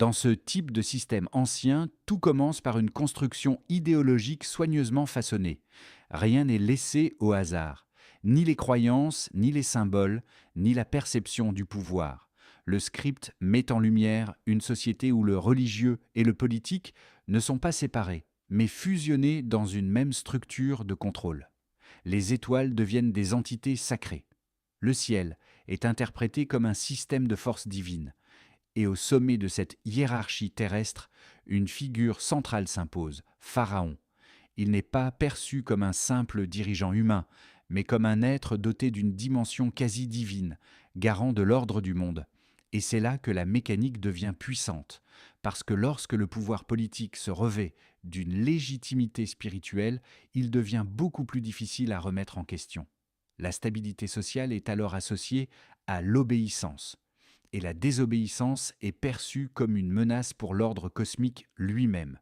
Dans ce type de système ancien, tout commence par une construction idéologique soigneusement façonnée. Rien n'est laissé au hasard. Ni les croyances, ni les symboles, ni la perception du pouvoir. Le script met en lumière une société où le religieux et le politique ne sont pas séparés, mais fusionnés dans une même structure de contrôle. Les étoiles deviennent des entités sacrées. Le ciel est interprété comme un système de force divine. Et au sommet de cette hiérarchie terrestre, une figure centrale s'impose, Pharaon. Il n'est pas perçu comme un simple dirigeant humain, mais comme un être doté d'une dimension quasi divine, garant de l'ordre du monde. Et c'est là que la mécanique devient puissante, parce que lorsque le pouvoir politique se revêt d'une légitimité spirituelle, il devient beaucoup plus difficile à remettre en question. La stabilité sociale est alors associée à l'obéissance, et la désobéissance est perçue comme une menace pour l'ordre cosmique lui-même.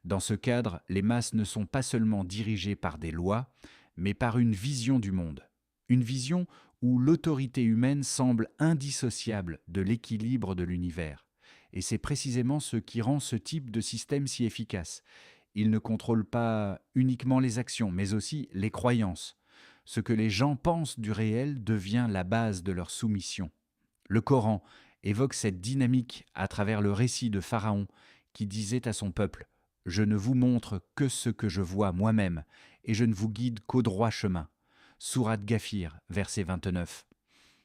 Dans ce cadre, les masses ne sont pas seulement dirigées par des lois, mais par une vision du monde. Une vision où l'autorité humaine semble indissociable de l'équilibre de l'univers. Et c'est précisément ce qui rend ce type de système si efficace. Il ne contrôle pas uniquement les actions, mais aussi les croyances. Ce que les gens pensent du réel devient la base de leur soumission. Le Coran évoque cette dynamique à travers le récit de Pharaon qui disait à son peuple « Je ne vous montre que ce que je vois moi-même et je ne vous guide qu'au droit chemin ». Sourate Ghafir, verset 29.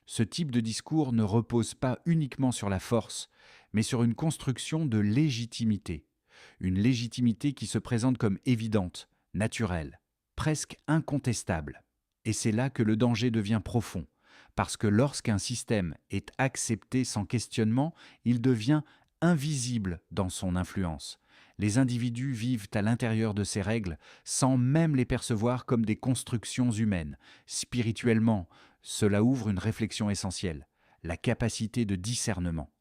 Ce type de discours ne repose pas uniquement sur la force, mais sur une construction de légitimité. Une légitimité qui se présente comme évidente, naturelle, presque incontestable. Et c'est là que le danger devient profond, parce que lorsqu'un système est accepté sans questionnement, il devient invisible dans son influence. Les individus vivent à l'intérieur de ces règles sans même les percevoir comme des constructions humaines. Spirituellement, cela ouvre une réflexion essentielle, la capacité de discernement.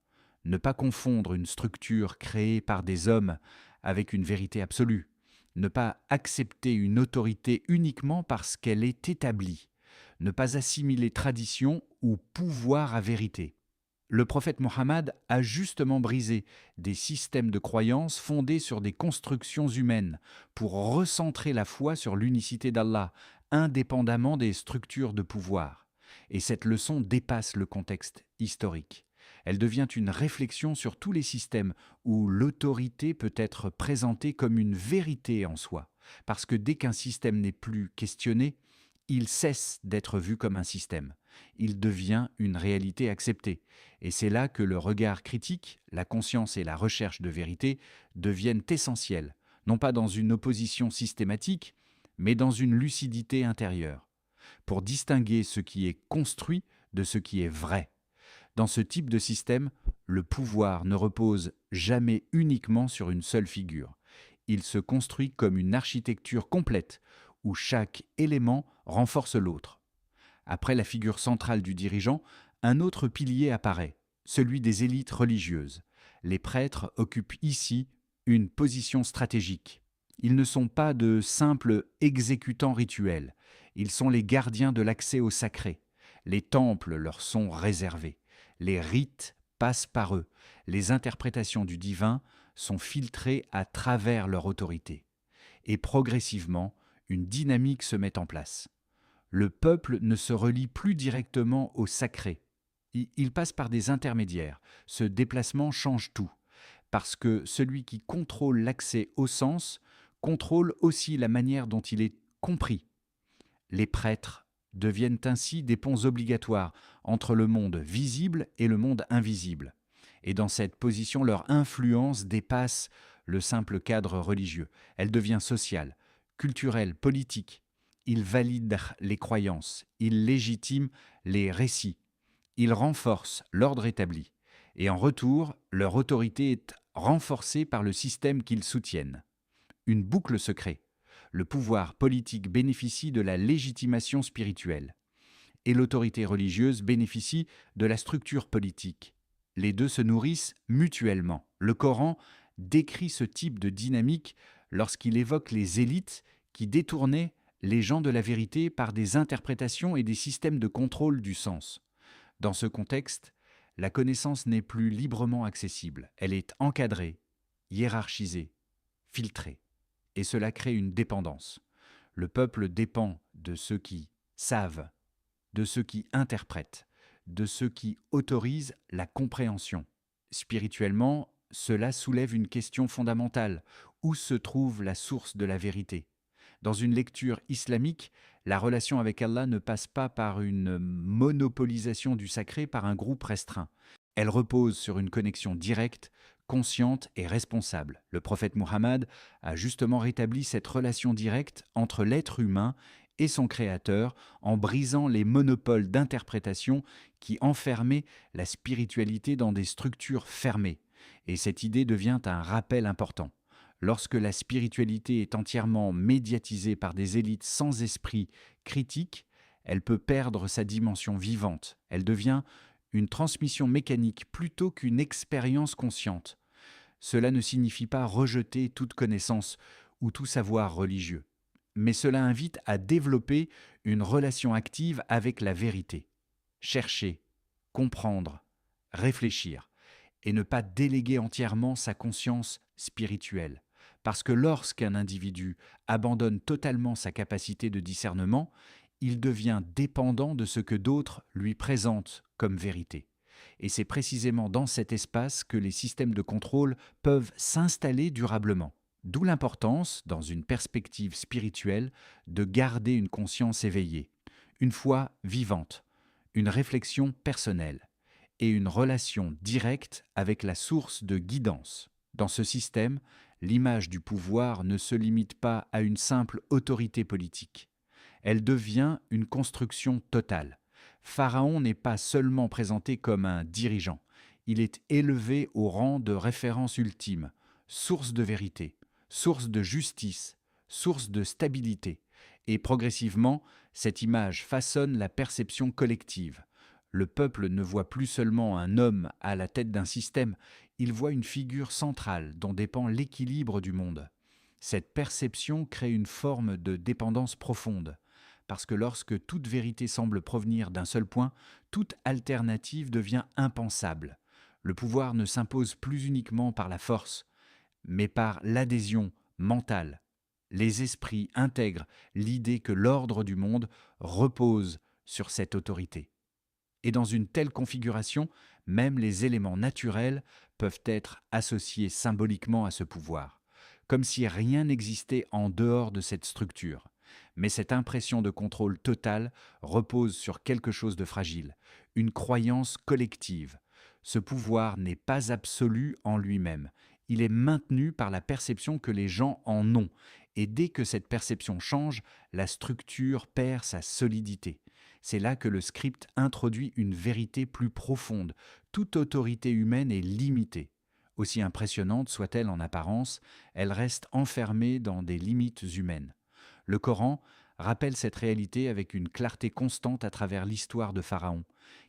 Ne pas confondre une structure créée par des hommes avec une vérité absolue. Ne pas accepter une autorité uniquement parce qu'elle est établie. Ne pas assimiler tradition ou pouvoir à vérité. Le prophète Mohammed a justement brisé des systèmes de croyances fondés sur des constructions humaines pour recentrer la foi sur l'unicité d'Allah, indépendamment des structures de pouvoir. Et cette leçon dépasse le contexte historique. Elle devient une réflexion sur tous les systèmes où l'autorité peut être présentée comme une vérité en soi, parce que dès qu'un système n'est plus questionné, il cesse d'être vu comme un système. Il devient une réalité acceptée. Et c'est là que le regard critique, la conscience et la recherche de vérité deviennent essentiels, non pas dans une opposition systématique, mais dans une lucidité intérieure, pour distinguer ce qui est construit de ce qui est vrai. Dans ce type de système, le pouvoir ne repose jamais uniquement sur une seule figure. Il se construit comme une architecture complète où chaque élément renforce l'autre. Après la figure centrale du dirigeant, un autre pilier apparaît, celui des élites religieuses. Les prêtres occupent ici une position stratégique. Ils ne sont pas de simples exécutants rituels, ils sont les gardiens de l'accès au sacré. Les temples leur sont réservés. Les rites passent par eux. Les interprétations du divin sont filtrées à travers leur autorité. Et progressivement, une dynamique se met en place. Le peuple ne se relie plus directement au sacré. Il passe par des intermédiaires. Ce déplacement change tout, parce que celui qui contrôle l'accès au sens contrôle aussi la manière dont il est compris. Les prêtres deviennent ainsi des ponts obligatoires entre le monde visible et le monde invisible. Et dans cette position, leur influence dépasse le simple cadre religieux. Elle devient sociale, culturelle, politique. Ils valident les croyances, ils légitiment les récits, ils renforcent l'ordre établi. Et en retour, leur autorité est renforcée par le système qu'ils soutiennent. Une boucle se crée. Le pouvoir politique bénéficie de la légitimation spirituelle et l'autorité religieuse bénéficie de la structure politique. Les deux se nourrissent mutuellement. Le Coran décrit ce type de dynamique lorsqu'il évoque les élites qui détournaient les gens de la vérité par des interprétations et des systèmes de contrôle du sens. Dans ce contexte, La connaissance n'est plus librement accessible, elle est encadrée, hiérarchisée, filtrée, et cela crée une dépendance. Le peuple dépend de ceux qui savent, de ceux qui interprètent, de ceux qui autorisent la compréhension. Spirituellement, cela soulève une question fondamentale. Où se trouve la source de la vérité? Dans une lecture islamique, la relation avec Allah ne passe pas par une monopolisation du sacré par un groupe restreint. Elle repose sur une connexion directe, consciente et responsable. Le prophète Muhammad a justement rétabli cette relation directe entre l'être humain et son créateur en brisant les monopoles d'interprétation qui enfermaient la spiritualité dans des structures fermées. Et cette idée devient un rappel important. Lorsque la spiritualité est entièrement médiatisée par des élites sans esprit critique, elle peut perdre sa dimension vivante. Elle devient une transmission mécanique plutôt qu'une expérience consciente. Cela ne signifie pas rejeter toute connaissance ou tout savoir religieux, mais cela invite à développer une relation active avec la vérité. Chercher, comprendre, réfléchir, et ne pas déléguer entièrement sa conscience spirituelle. Parce que lorsqu'un individu abandonne totalement sa capacité de discernement, il devient dépendant de ce que d'autres lui présentent comme vérité. Et c'est précisément dans cet espace que les systèmes de contrôle peuvent s'installer durablement. D'où l'importance, dans une perspective spirituelle, de garder une conscience éveillée, une foi vivante, une réflexion personnelle et une relation directe avec la source de guidance. Dans ce système, l'image du pouvoir ne se limite pas à une simple autorité politique. Elle devient une construction totale. Pharaon n'est pas seulement présenté comme un dirigeant, il est élevé au rang de référence ultime, source de vérité, source de justice, source de stabilité. Et progressivement, cette image façonne la perception collective. Le peuple ne voit plus seulement un homme à la tête d'un système, il voit une figure centrale dont dépend l'équilibre du monde. Cette perception crée une forme de dépendance profonde, parce que lorsque toute vérité semble provenir d'un seul point, toute alternative devient impensable. Le pouvoir ne s'impose plus uniquement par la force, mais par l'adhésion mentale. Les esprits intègrent l'idée que l'ordre du monde repose sur cette autorité. Et dans une telle configuration, même les éléments naturels peuvent être associés symboliquement à ce pouvoir, comme si rien n'existait en dehors de cette structure. Mais cette impression de contrôle total repose sur quelque chose de fragile, une croyance collective. Ce pouvoir n'est pas absolu en lui-même, il est maintenu par la perception que les gens en ont, et dès que cette perception change, la structure perd sa solidité. C'est là que le script introduit une vérité plus profonde. Toute autorité humaine est limitée. Aussi impressionnante soit-elle en apparence, elle reste enfermée dans des limites humaines. Le Coran rappelle cette réalité avec une clarté constante à travers l'histoire de Pharaon,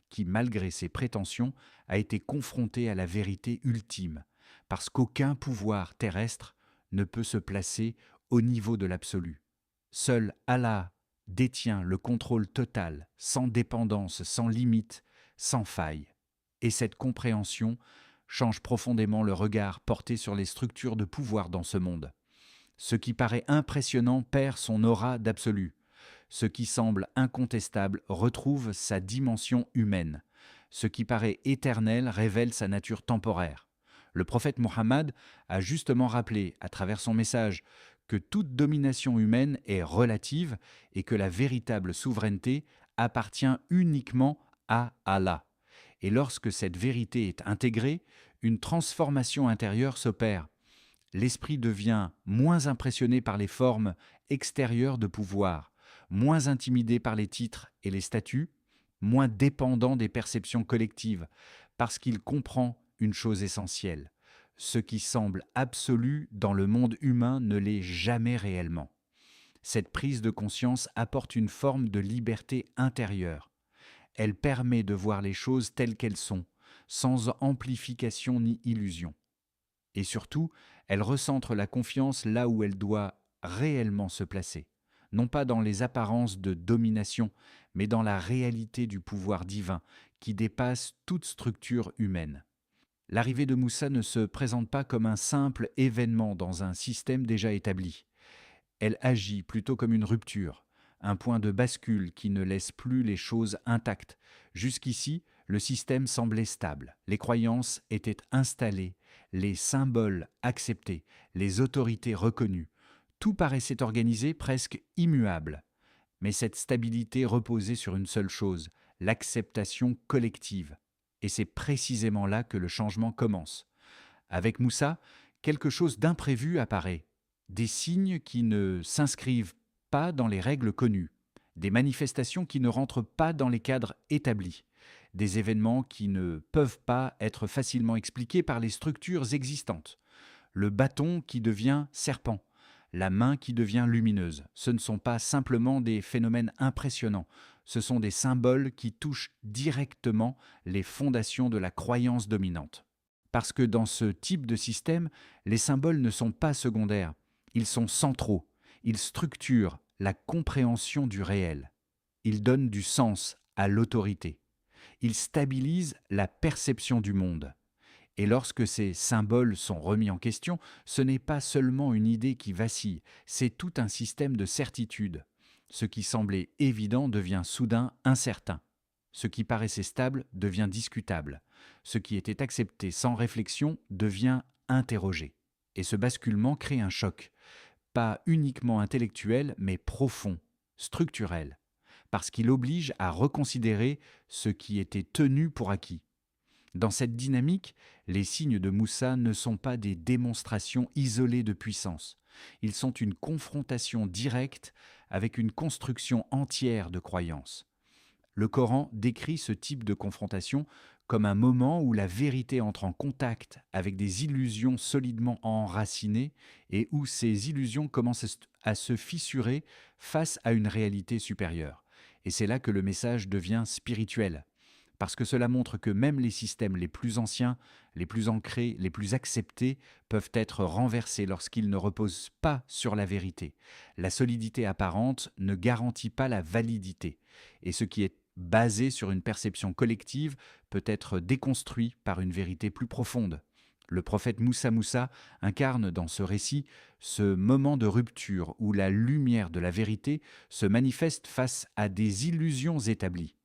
qui, malgré ses prétentions, a été confronté à la vérité ultime, parce qu'aucun pouvoir terrestre ne peut se placer au niveau de l'absolu. Seul Allah détient le contrôle total, sans dépendance, sans limite, sans faille. Et cette compréhension change profondément le regard porté sur les structures de pouvoir dans ce monde. Ce qui paraît impressionnant perd son aura d'absolu. Ce qui semble incontestable retrouve sa dimension humaine. Ce qui paraît éternel révèle sa nature temporaire. Le prophète Muhammad a justement rappelé, à travers son message, que toute domination humaine est relative et que la véritable souveraineté appartient uniquement à Allah. Et lorsque cette vérité est intégrée, une transformation intérieure s'opère. L'esprit devient moins impressionné par les formes extérieures de pouvoir, moins intimidé par les titres et les statuts, moins dépendant des perceptions collectives, parce qu'il comprend une chose essentielle. Ce qui semble absolu dans le monde humain ne l'est jamais réellement. Cette prise de conscience apporte une forme de liberté intérieure. Elle permet de voir les choses telles qu'elles sont, sans amplification ni illusion. Et surtout, elle recentre la confiance là où elle doit réellement se placer, non pas dans les apparences de domination, mais dans la réalité du pouvoir divin qui dépasse toute structure humaine. L'arrivée de Moussa ne se présente pas comme un simple événement dans un système déjà établi. Elle agit plutôt comme une rupture, un point de bascule qui ne laisse plus les choses intactes. Jusqu'ici, le système semblait stable, les croyances étaient installées, les symboles acceptés, les autorités reconnues. Tout paraissait organisé, presque immuable. Mais cette stabilité reposait sur une seule chose, l'acceptation collective. Et c'est précisément là que le changement commence. Avec Moussa, quelque chose d'imprévu apparaît. Des signes qui ne s'inscrivent pas dans les règles connues, des manifestations qui ne rentrent pas dans les cadres établis, des événements qui ne peuvent pas être facilement expliqués par les structures existantes. Le bâton qui devient serpent, la main qui devient lumineuse. Ce ne sont pas simplement des phénomènes impressionnants, ce sont des symboles qui touchent directement les fondations de la croyance dominante. Parce que dans ce type de système, les symboles ne sont pas secondaires, ils sont centraux, ils structurent la compréhension du réel, ils donnent du sens à l'autorité, ils stabilisent la perception du monde. Et lorsque ces symboles sont remis en question, ce n'est pas seulement une idée qui vacille, c'est tout un système de certitude. Ce qui semblait évident devient soudain incertain. Ce qui paraissait stable devient discutable. Ce qui était accepté sans réflexion devient interrogé. Et ce basculement crée un choc, pas uniquement intellectuel, mais profond, structurel, parce qu'il oblige à reconsidérer ce qui était tenu pour acquis. Dans cette dynamique, les signes de Moussa ne sont pas des démonstrations isolées de puissance. Ils sont une confrontation directe avec une construction entière de croyances. Le Coran décrit ce type de confrontation comme un moment où la vérité entre en contact avec des illusions solidement enracinées et où ces illusions commencent à se fissurer face à une réalité supérieure. Et c'est là que le message devient spirituel. Parce que cela montre que même les systèmes les plus anciens, les plus ancrés, les plus acceptés peuvent être renversés lorsqu'ils ne reposent pas sur la vérité. La solidité apparente ne garantit pas la validité, et ce qui est basé sur une perception collective peut être déconstruit par une vérité plus profonde. Le prophète Moussa Moussa incarne dans ce récit ce moment de rupture où la lumière de la vérité se manifeste face à des illusions établies.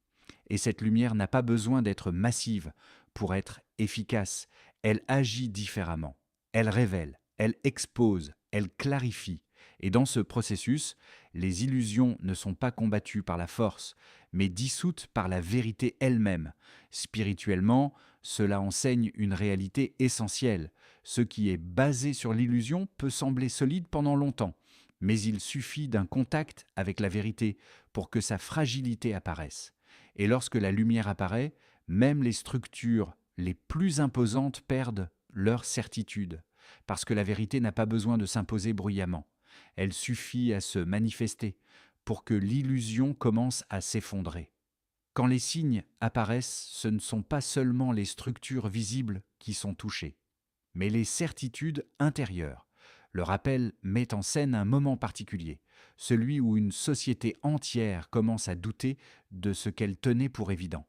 Et cette lumière n'a pas besoin d'être massive pour être efficace. Elle agit différemment. Elle révèle, elle expose, elle clarifie. Et dans ce processus, les illusions ne sont pas combattues par la force, mais dissoutes par la vérité elle-même. Spirituellement, cela enseigne une réalité essentielle. Ce qui est basé sur l'illusion peut sembler solide pendant longtemps, mais il suffit d'un contact avec la vérité pour que sa fragilité apparaisse. Et lorsque la lumière apparaît, même les structures les plus imposantes perdent leur certitude, parce que la vérité n'a pas besoin de s'imposer bruyamment. Elle suffit à se manifester pour que l'illusion commence à s'effondrer. Quand les signes apparaissent, ce ne sont pas seulement les structures visibles qui sont touchées, mais les certitudes intérieures. Le rappel met en scène un moment particulier, celui où une société entière commence à douter de ce qu'elle tenait pour évident.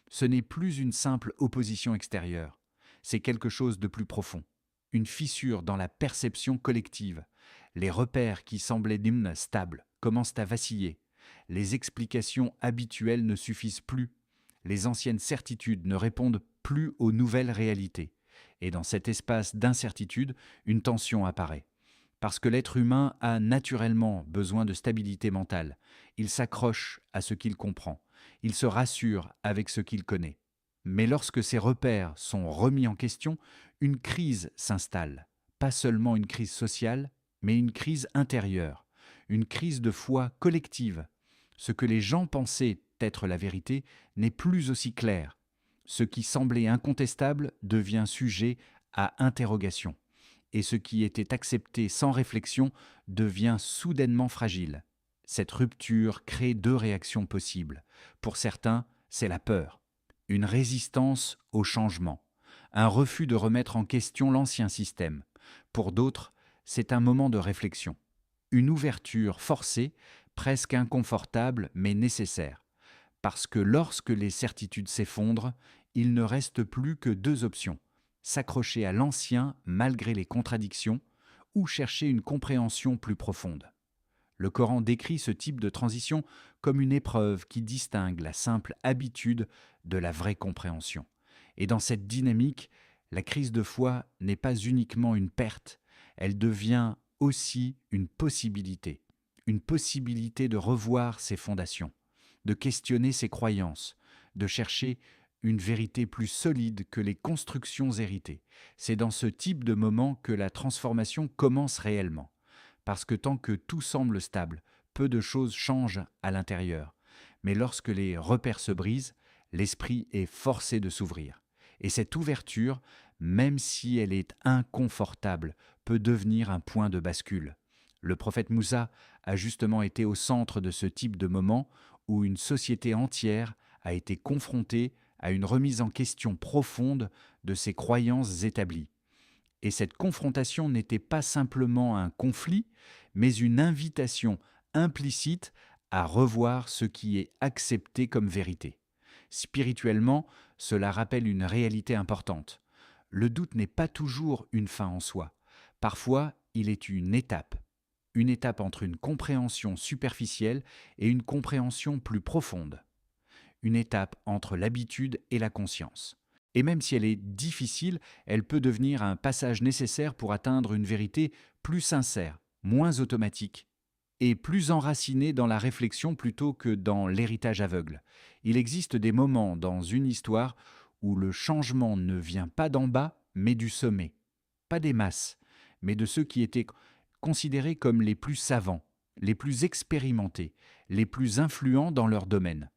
Ce n'est plus une simple opposition extérieure, c'est quelque chose de plus profond, une fissure dans la perception collective. Les repères qui semblaient stables commencent à vaciller, les explications habituelles ne suffisent plus, les anciennes certitudes ne répondent plus aux nouvelles réalités. Et dans cet espace d'incertitude, une tension apparaît. Parce que l'être humain a naturellement besoin de stabilité mentale. Il s'accroche à ce qu'il comprend. Il se rassure avec ce qu'il connaît. Mais lorsque ces repères sont remis en question, une crise s'installe. Pas seulement une crise sociale, mais une crise intérieure. Une crise de foi collective. Ce que les gens pensaient être la vérité n'est plus aussi clair. Ce qui semblait incontestable devient sujet à interrogation. Et ce qui était accepté sans réflexion devient soudainement fragile. Cette rupture crée deux réactions possibles. Pour certains, c'est la peur, une résistance au changement, un refus de remettre en question l'ancien système. Pour d'autres, c'est un moment de réflexion, une ouverture forcée, presque inconfortable mais nécessaire. Parce que lorsque les certitudes s'effondrent, il ne reste plus que deux options: s'accrocher à l'ancien malgré les contradictions, ou chercher une compréhension plus profonde. Le Coran décrit ce type de transition comme une épreuve qui distingue la simple habitude de la vraie compréhension. Et dans cette dynamique, la crise de foi n'est pas uniquement une perte, elle devient aussi une possibilité de revoir ses fondations, de questionner ses croyances, de chercher une vérité plus solide que les constructions héritées. C'est dans ce type de moment que la transformation commence réellement. Parce que tant que tout semble stable, peu de choses changent à l'intérieur. Mais lorsque les repères se brisent, l'esprit est forcé de s'ouvrir. Et cette ouverture, même si elle est inconfortable, peut devenir un point de bascule. Le prophète Moussa a justement été au centre de ce type de moment où une société entière a été confrontée à une remise en question profonde de ses croyances établies. Et cette confrontation n'était pas simplement un conflit, mais une invitation implicite à revoir ce qui est accepté comme vérité. Spirituellement, cela rappelle une réalité importante. Le doute n'est pas toujours une fin en soi. Parfois, il est une étape entre une compréhension superficielle et une compréhension plus profonde, une étape entre l'habitude et la conscience. Et même si elle est difficile, elle peut devenir un passage nécessaire pour atteindre une vérité plus sincère, moins automatique et plus enracinée dans la réflexion plutôt que dans l'héritage aveugle. Il existe des moments dans une histoire où le changement ne vient pas d'en bas, mais du sommet. Pas des masses, mais de ceux qui étaient considérés comme les plus savants, les plus expérimentés, les plus influents dans leur domaine.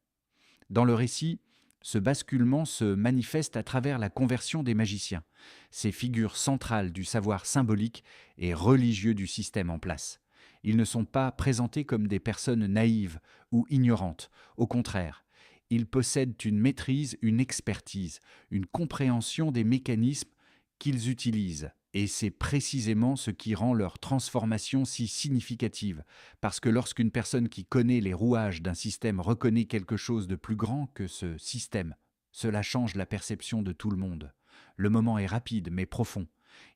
Dans le récit, ce basculement se manifeste à travers la conversion des magiciens, ces figures centrales du savoir symbolique et religieux du système en place. Ils ne sont pas présentés comme des personnes naïves ou ignorantes. Au contraire, ils possèdent une maîtrise, une expertise, une compréhension des mécanismes qu'ils utilisent. Et c'est précisément ce qui rend leur transformation si significative. Parce que lorsqu'une personne qui connaît les rouages d'un système reconnaît quelque chose de plus grand que ce système, cela change la perception de tout le monde. Le moment est rapide mais profond.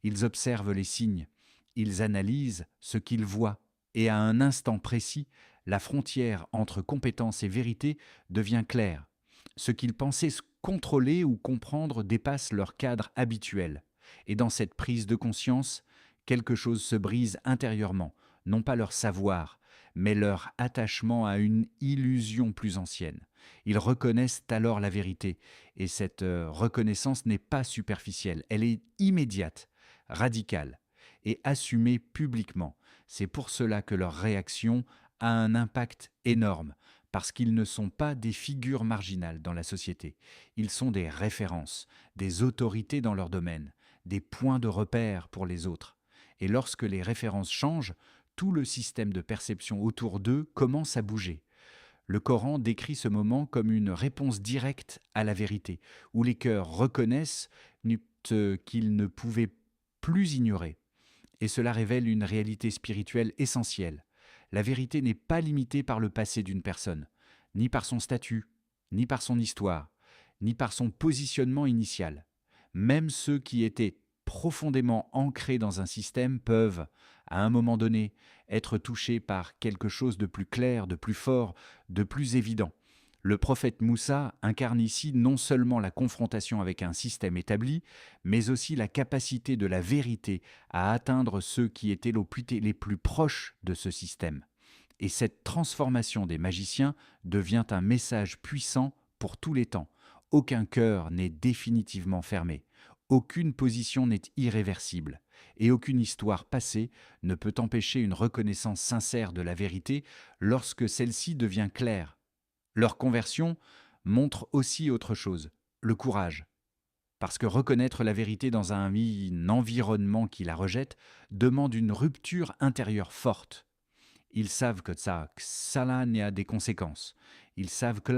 Ils observent les signes, ils analysent ce qu'ils voient, et à un instant précis, la frontière entre compétence et vérité devient claire. Ce qu'ils pensaient contrôler ou comprendre dépasse leur cadre habituel. Et dans cette prise de conscience, quelque chose se brise intérieurement, non pas leur savoir, mais leur attachement à une illusion plus ancienne. Ils reconnaissent alors la vérité, et cette reconnaissance n'est pas superficielle, elle est immédiate, radicale, et assumée publiquement. C'est pour cela que leur réaction a un impact énorme, parce qu'ils ne sont pas des figures marginales dans la société. Ils sont des références, des autorités dans leur domaine, des points de repère pour les autres. Et lorsque les références changent, tout le système de perception autour d'eux commence à bouger. Le Coran décrit ce moment comme une réponse directe à la vérité, où les cœurs reconnaissent qu'ils ne pouvaient plus ignorer. Et cela révèle une réalité spirituelle essentielle. La vérité n'est pas limitée par le passé d'une personne, ni par son statut, ni par son histoire, ni par son positionnement initial. Même ceux qui étaient profondément ancrés dans un système peuvent, à un moment donné, être touchés par quelque chose de plus clair, de plus fort, de plus évident. Le prophète Moussa incarne ici non seulement la confrontation avec un système établi, mais aussi la capacité de la vérité à atteindre ceux qui étaient les plus proches de ce système. Et cette transformation des magiciens devient un message puissant pour tous les temps. Aucun cœur n'est définitivement fermé, aucune position n'est irréversible, et aucune histoire passée ne peut empêcher une reconnaissance sincère de la vérité lorsque celle-ci devient claire. Leur conversion montre aussi autre chose, le courage. Parce que reconnaître la vérité dans un environnement qui la rejette demande une rupture intérieure forte. Ils savent que cela a des conséquences. Ils savent que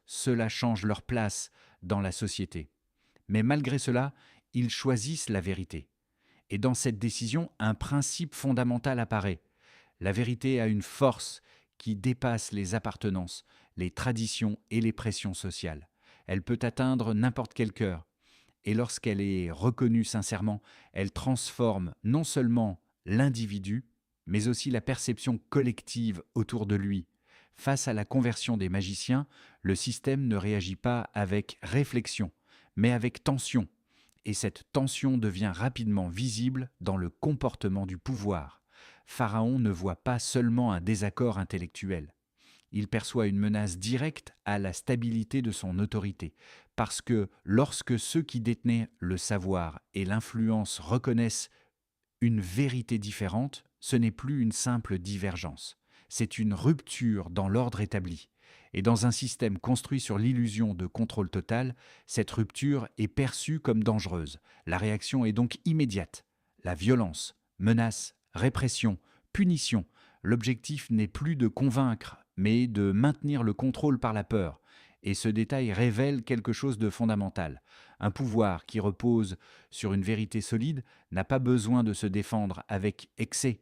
cela change leur place dans la société. Mais malgré cela, ils choisissent la vérité. Et dans cette décision, un principe fondamental apparaît. La vérité a une force qui dépasse les appartenances. les traditions et les pressions sociales. Elle peut atteindre n'importe quel cœur. Et lorsqu'elle est reconnue sincèrement, elle transforme non seulement l'individu, mais aussi la perception collective autour de lui. Face à la conversion des magiciens, le système ne réagit pas avec réflexion, mais avec tension. Et cette tension devient rapidement visible dans le comportement du pouvoir. Pharaon ne voit pas seulement un désaccord intellectuel. Il perçoit une menace directe à la stabilité de son autorité, parce que lorsque ceux qui détenaient le savoir et l'influence reconnaissent une vérité différente, ce n'est plus une simple divergence, c'est une rupture dans l'ordre établi. Et dans un système construit sur l'illusion de contrôle total, cette rupture est perçue comme dangereuse. La réaction est donc immédiate. La violence, menace, répression, punition. L'objectif n'est plus de convaincre, mais de maintenir le contrôle par la peur. Et ce détail révèle quelque chose de fondamental. Un pouvoir qui repose sur une vérité solide n'a pas besoin de se défendre avec excès.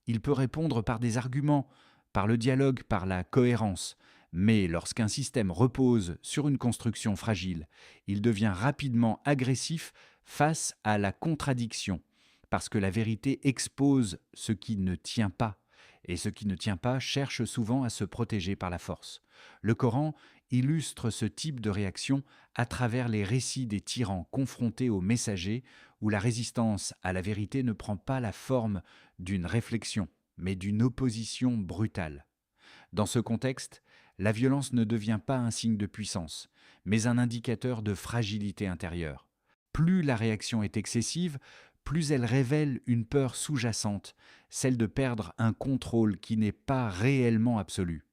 Il peut répondre par des arguments, par le dialogue, par la cohérence. Mais lorsqu'un système repose sur une construction fragile, il devient rapidement agressif face à la contradiction, parce que la vérité expose ce qui ne tient pas, et ce qui ne tient pas cherche souvent à se protéger par la force. Le Coran illustre ce type de réaction à travers les récits des tyrans confrontés aux messagers, où la résistance à la vérité ne prend pas la forme d'une réflexion, mais d'une opposition brutale. Dans ce contexte, la violence ne devient pas un signe de puissance, mais un indicateur de fragilité intérieure. Plus la réaction est excessive, plus elle révèle une peur sous-jacente, celle de perdre un contrôle qui n'est pas réellement absolu.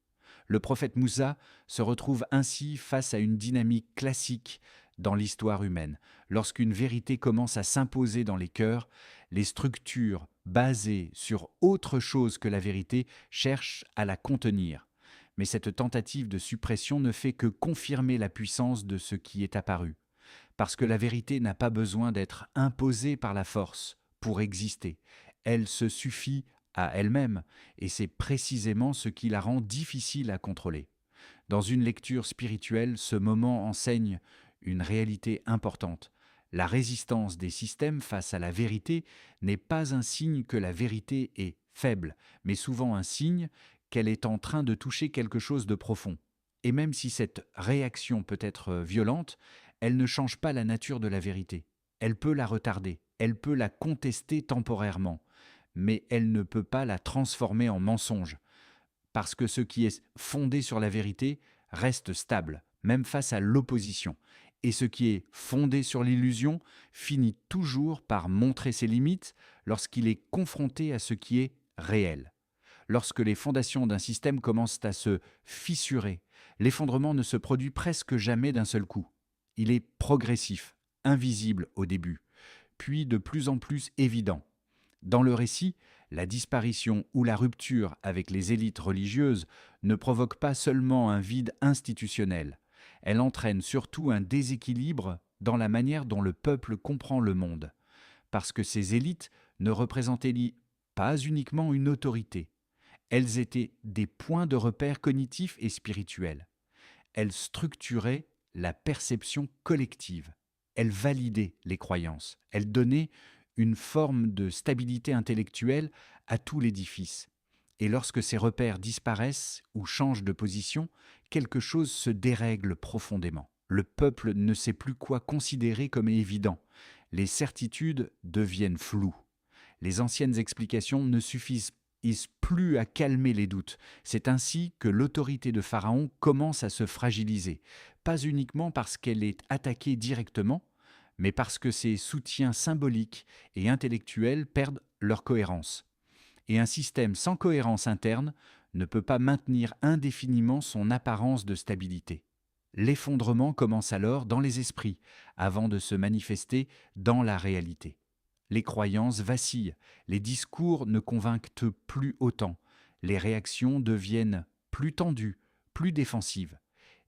Le prophète Moussa se retrouve ainsi face à une dynamique classique dans l'histoire humaine. Lorsqu'une vérité commence à s'imposer dans les cœurs, les structures basées sur autre chose que la vérité cherchent à la contenir. Mais cette tentative de suppression ne fait que confirmer la puissance de ce qui est apparu. Parce que la vérité n'a pas besoin d'être imposée par la force pour exister. Elle se suffit à elle-même, et c'est précisément ce qui la rend difficile à contrôler. Dans une lecture spirituelle, ce moment enseigne une réalité importante. La résistance des systèmes face à la vérité n'est pas un signe que la vérité est faible, mais souvent un signe qu'elle est en train de toucher quelque chose de profond. Et même si cette réaction peut être violente, elle ne change pas la nature de la vérité. Elle peut la retarder, elle peut la contester temporairement, mais elle ne peut pas la transformer en mensonge, parce que ce qui est fondé sur la vérité reste stable, même face à l'opposition. Et ce qui est fondé sur l'illusion finit toujours par montrer ses limites lorsqu'il est confronté à ce qui est réel. Lorsque les fondations d'un système commencent à se fissurer, l'effondrement ne se produit presque jamais d'un seul coup. Il est progressif, invisible au début, puis de plus en plus évident. Dans le récit, la disparition ou la rupture avec les élites religieuses ne provoque pas seulement un vide institutionnel, elle entraîne surtout un déséquilibre dans la manière dont le peuple comprend le monde, parce que ces élites ne représentaient pas uniquement une autorité, elles étaient des points de repère cognitifs et spirituels. Elles structuraient la perception collective, elles validaient les croyances, elles donnaient une forme de stabilité intellectuelle à tout l'édifice. Et lorsque ces repères disparaissent ou changent de position, quelque chose se dérègle profondément. Le peuple ne sait plus quoi considérer comme évident. Les certitudes deviennent floues. Les anciennes explications ne suffisent plus à calmer les doutes. C'est ainsi que l'autorité de Pharaon commence à se fragiliser, pas uniquement parce qu'elle est attaquée directement, mais parce que ses soutiens symboliques et intellectuels perdent leur cohérence. Et un système sans cohérence interne ne peut pas maintenir indéfiniment son apparence de stabilité. L'effondrement commence alors dans les esprits, avant de se manifester dans la réalité. Les croyances vacillent, les discours ne convainquent plus autant, les réactions deviennent plus tendues, plus défensives.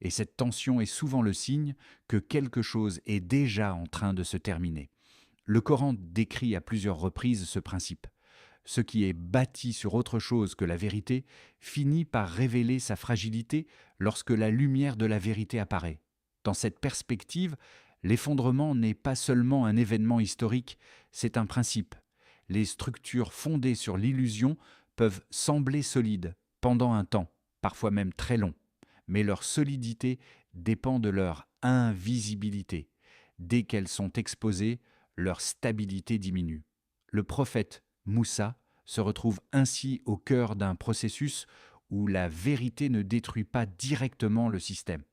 Et cette tension est souvent le signe que quelque chose est déjà en train de se terminer. Le Coran décrit à plusieurs reprises ce principe. Ce qui est bâti sur autre chose que la vérité finit par révéler sa fragilité lorsque la lumière de la vérité apparaît. Dans cette perspective, l'effondrement n'est pas seulement un événement historique, c'est un principe. Les structures fondées sur l'illusion peuvent sembler solides pendant un temps, parfois même très long, mais leur solidité dépend de leur invisibilité. Dès qu'elles sont exposées, leur stabilité diminue. Le prophète Moussa se retrouve ainsi au cœur d'un processus où la vérité ne détruit pas directement le système,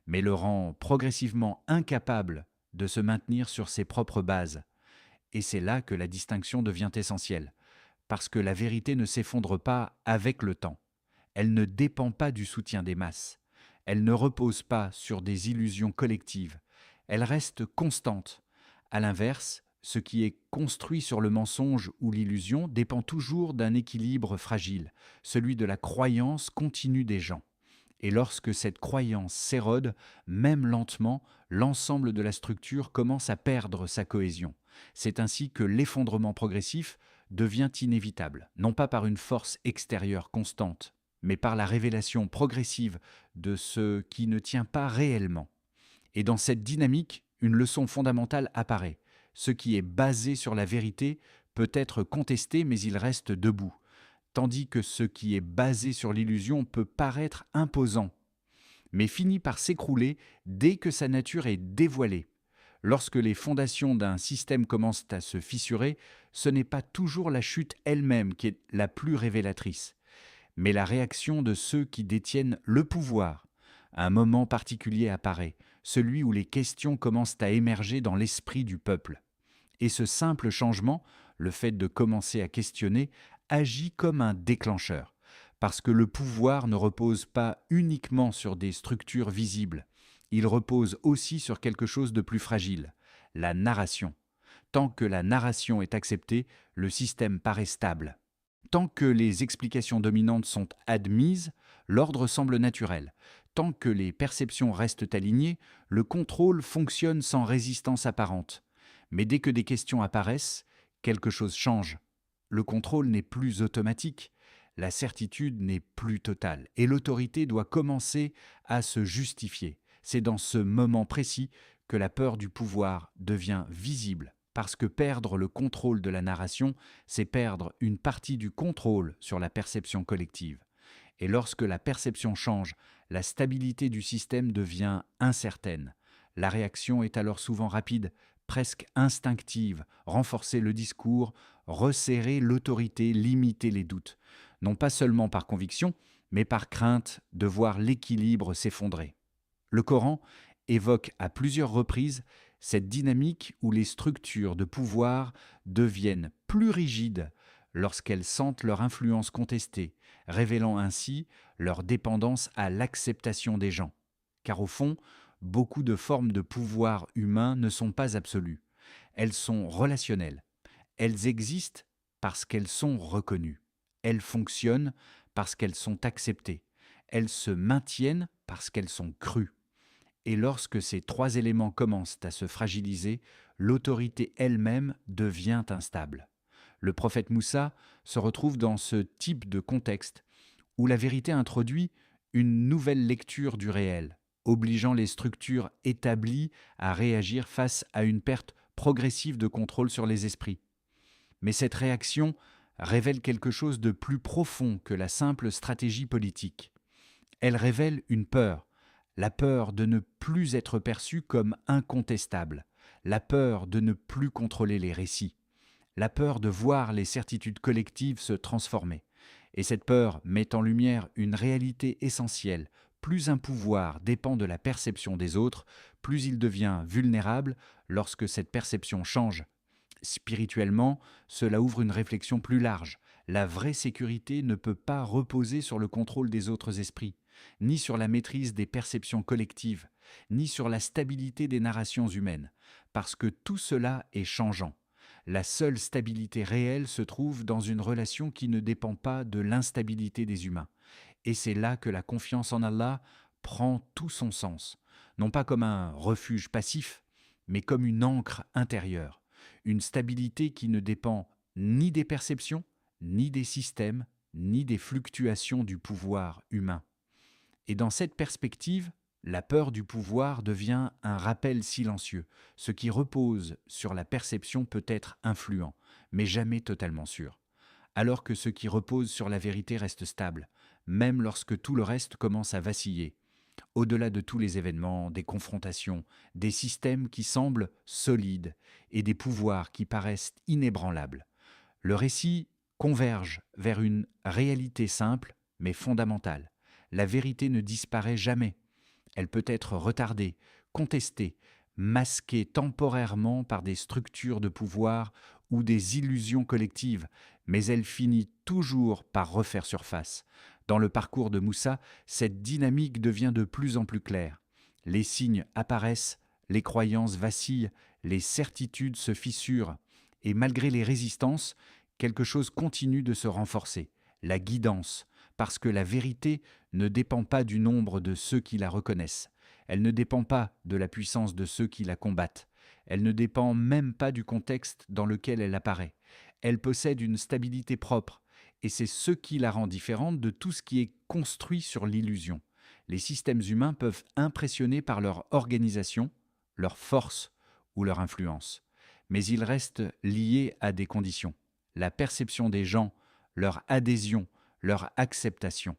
mais le rend progressivement incapable de se maintenir sur ses propres bases. Et c'est là que la distinction devient essentielle, parce que la vérité ne s'effondre pas avec le temps. Elle ne dépend pas du soutien des masses. Elle ne repose pas sur des illusions collectives. Elle reste constante. À l'inverse, ce qui est construit sur le mensonge ou l'illusion dépend toujours d'un équilibre fragile, celui de la croyance continue des gens. Et lorsque cette croyance s'érode, même lentement, l'ensemble de la structure commence à perdre sa cohésion. C'est ainsi que l'effondrement progressif devient inévitable, non pas par une force extérieure constante, mais par la révélation progressive de ce qui ne tient pas réellement. Et dans cette dynamique, une leçon fondamentale apparaît. Ce qui est basé sur la vérité peut être contesté, mais il reste debout, tandis que ce qui est basé sur l'illusion peut paraître imposant, mais finit par s'écrouler dès que sa nature est dévoilée. Lorsque les fondations d'un système commencent à se fissurer, ce n'est pas toujours la chute elle-même qui est la plus révélatrice, mais la réaction de ceux qui détiennent le pouvoir. Un moment particulier apparaît, celui où les questions commencent à émerger dans l'esprit du peuple. Et ce simple changement, le fait de commencer à questionner, agit comme un déclencheur, parce que le pouvoir ne repose pas uniquement sur des structures visibles, il repose aussi sur quelque chose de plus fragile, la narration. Tant que la narration est acceptée, le système paraît stable. Tant que les explications dominantes sont admises, l'ordre semble naturel. Tant que les perceptions restent alignées, le contrôle fonctionne sans résistance apparente. Mais dès que des questions apparaissent, quelque chose change. Le contrôle n'est plus automatique, la certitude n'est plus totale, et l'autorité doit commencer à se justifier. C'est dans ce moment précis que la peur du pouvoir devient visible, parce que perdre le contrôle de la narration, c'est perdre une partie du contrôle sur la perception collective. Et lorsque la perception change, la stabilité du système devient incertaine. La réaction est alors souvent rapide, presque instinctive, renforcer le discours, resserrer l'autorité, limiter les doutes, non pas seulement par conviction, mais par crainte de voir l'équilibre s'effondrer. Le Coran évoque à plusieurs reprises cette dynamique où les structures de pouvoir deviennent plus rigides lorsqu'elles sentent leur influence contestée, révélant ainsi leur dépendance à l'acceptation des gens. Car au fond, beaucoup de formes de pouvoir humain ne sont pas absolues. Elles sont relationnelles. Elles existent parce qu'elles sont reconnues. Elles fonctionnent parce qu'elles sont acceptées. Elles se maintiennent parce qu'elles sont crues. Et lorsque ces trois éléments commencent à se fragiliser, l'autorité elle-même devient instable. Le prophète Moussa se retrouve dans ce type de contexte où la vérité introduit une nouvelle lecture du réel, obligeant les structures établies à réagir face à une perte progressive de contrôle sur les esprits. Mais cette réaction révèle quelque chose de plus profond que la simple stratégie politique. Elle révèle une peur, la peur de ne plus être perçu comme incontestable, la peur de ne plus contrôler les récits, la peur de voir les certitudes collectives se transformer. Et cette peur met en lumière une réalité essentielle. Plus un pouvoir dépend de la perception des autres, plus il devient vulnérable lorsque cette perception change. Spirituellement, cela ouvre une réflexion plus large. La vraie sécurité ne peut pas reposer sur le contrôle des autres esprits, ni sur la maîtrise des perceptions collectives, ni sur la stabilité des narrations humaines, parce que tout cela est changeant. La seule stabilité réelle se trouve dans une relation qui ne dépend pas de l'instabilité des humains. Et c'est là que la confiance en Allah prend tout son sens, non pas comme un refuge passif, mais comme une ancre intérieure, une stabilité qui ne dépend ni des perceptions, ni des systèmes, ni des fluctuations du pouvoir humain. Et dans cette perspective, la peur du pouvoir devient un rappel silencieux. Ce qui repose sur la perception peut être influent, mais jamais totalement sûr. Alors que ce qui repose sur la vérité reste stable, même lorsque tout le reste commence à vaciller. Au-delà de tous les événements, des confrontations, des systèmes qui semblent solides et des pouvoirs qui paraissent inébranlables. Le récit converge vers une réalité simple mais fondamentale. La vérité ne disparaît jamais. Elle peut être retardée, contestée, masquée temporairement par des structures de pouvoir ou des illusions collectives, mais elle finit toujours par refaire surface. Dans le parcours de Moussa, cette dynamique devient de plus en plus claire. Les signes apparaissent, les croyances vacillent, les certitudes se fissurent, et malgré les résistances, quelque chose continue de se renforcer, la guidance, parce que la vérité ne dépend pas du nombre de ceux qui la reconnaissent, elle ne dépend pas de la puissance de ceux qui la combattent, elle ne dépend même pas du contexte dans lequel elle apparaît, elle possède une stabilité propre, et c'est ce qui la rend différente de tout ce qui est construit sur l'illusion. Les systèmes humains peuvent impressionner par leur organisation, leur force ou leur influence, mais ils restent liés à des conditions. La perception des gens, leur adhésion, leur acceptation.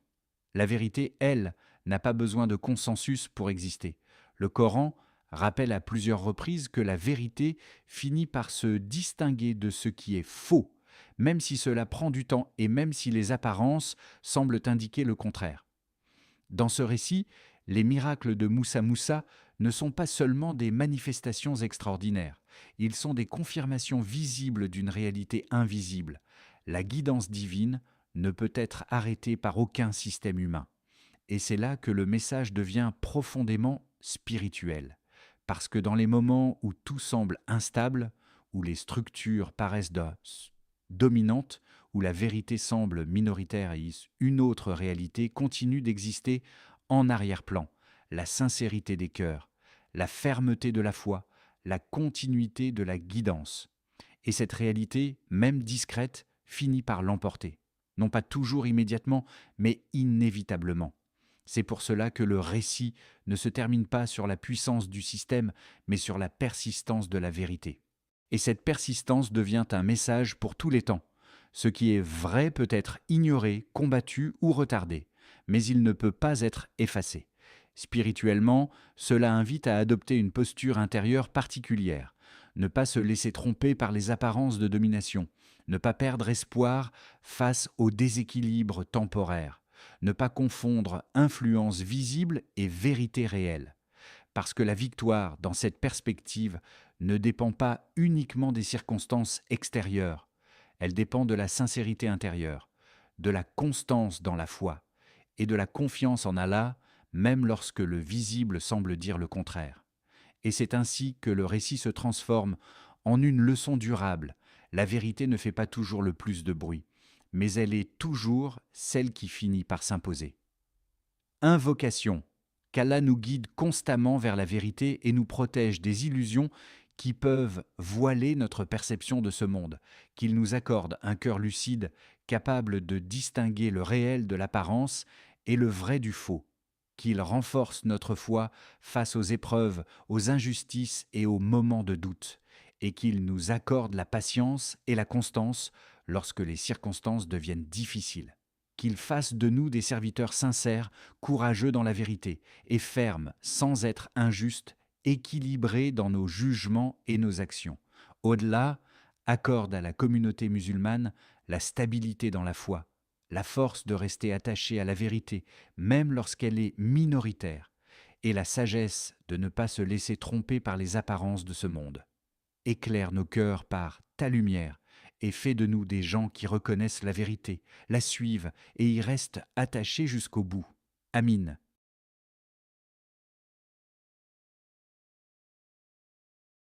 La vérité, elle, n'a pas besoin de consensus pour exister. Le Coran rappelle à plusieurs reprises que la vérité finit par se distinguer de ce qui est faux, même si cela prend du temps et même si les apparences semblent indiquer le contraire. Dans ce récit, les miracles de Moussa Moussa ne sont pas seulement des manifestations extraordinaires, ils sont des confirmations visibles d'une réalité invisible. La guidance divine ne peut être arrêtée par aucun système humain. Et c'est là que le message devient profondément spirituel. Parce que dans les moments où tout semble instable, où les structures paraissent dominantes, où la vérité semble minoritaire et une autre réalité continue d'exister en arrière-plan, la sincérité des cœurs, la fermeté de la foi, la continuité de la guidance. Et cette réalité, même discrète, finit par l'emporter. Non pas toujours immédiatement, mais inévitablement. C'est pour cela que le récit ne se termine pas sur la puissance du système, mais sur la persistance de la vérité. Et cette persistance devient un message pour tous les temps. Ce qui est vrai peut être ignoré, combattu ou retardé, mais il ne peut pas être effacé. Spirituellement, cela invite à adopter une posture intérieure particulière, ne pas se laisser tromper par les apparences de domination, ne pas perdre espoir face au déséquilibre temporaire, ne pas confondre influence visible et vérité réelle. Parce que la victoire, dans cette perspective, ne dépend pas uniquement des circonstances extérieures, elle dépend de la sincérité intérieure, de la constance dans la foi et de la confiance en Allah, même lorsque le visible semble dire le contraire. Et c'est ainsi que le récit se transforme en une leçon durable. La vérité ne fait pas toujours le plus de bruit, mais elle est toujours celle qui finit par s'imposer. Invocation. Qu'Allah nous guide constamment vers la vérité et nous protège des illusions qui peuvent voiler notre perception de ce monde, qu'il nous accorde un cœur lucide, capable de distinguer le réel de l'apparence et le vrai du faux, qu'il renforce notre foi face aux épreuves, aux injustices et aux moments de doute, et qu'il nous accorde la patience et la constance lorsque les circonstances deviennent difficiles. Qu'il fasse de nous des serviteurs sincères, courageux dans la vérité, et fermes sans être injustes, équilibrés dans nos jugements et nos actions. Au-delà, accorde à la communauté musulmane la stabilité dans la foi, la force de rester attachée à la vérité, même lorsqu'elle est minoritaire, et la sagesse de ne pas se laisser tromper par les apparences de ce monde. Éclaire nos cœurs par ta lumière, et fais de nous des gens qui reconnaissent la vérité, la suivent et y restent attachés jusqu'au bout. Amin.